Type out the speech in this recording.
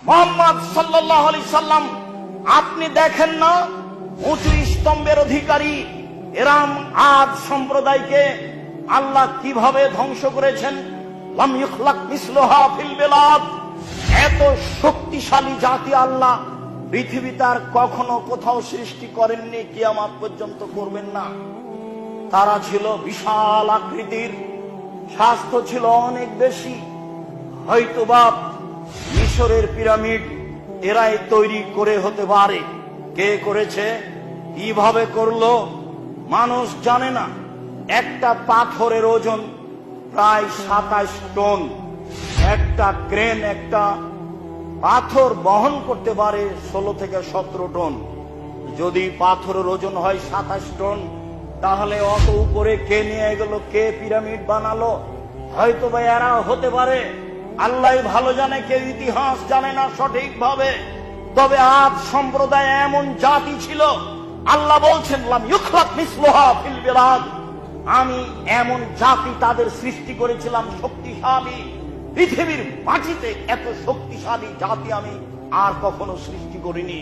মুহাম্মদ সাল্লাল্লাহু আলাইহি সাল্লাম, আপনি দেখেন না উঁচু স্তম্ভের অধিকারী এরাম আদ সম্প্রদায়কে আল্লাহ কিভাবে ধ্বংস করেছেন। লাম ইখলাক মিসলুহা ফিল বিলাদ, এত শক্তিশালী জাতি আল্লাহ পৃথিবীতে আর কখনো কোথাও সৃষ্টি করেননি, কিয়ামত পর্যন্ত করবেন না। তারা ছিল বিশাল আকৃতির, স্বাস্থ্য ছিল অনেক বেশি। হয়তোবা মিশরের পিরামিড এরাই তৈরি করে হতে পারে। কে করেছে, কিভাবে করলো, মানুষ জানে না। একটা পাথরের ওজন প্রায় 27 টন। একটা ক্রেন একটা পাথর বহন করতে পারে 16 থেকে 17 টন। যদি পাথরের ওজন হয় 27 টন, তাহলে অত উপরে কে নিয়ে গেল, কে পিরামিড বানালো? হয়তো বা এরা হতে পারে, আল্লাহ ভালো জানে, কেউ ইতিহাস জানে না সঠিকভাবে। তবে আদ সম্প্রদায় এমন জাতি ছিল, আল্লাহ বলছেন লাম ইখলাক মিসলুহা ফিল বিলাদ, আমি এমন জাতি তাদের সৃষ্টি করেছিলাম শক্তিশালী। পৃথিবীর মাটিতে এত শক্তিশালী জাতি আমি আর কখনো সৃষ্টি করিনি।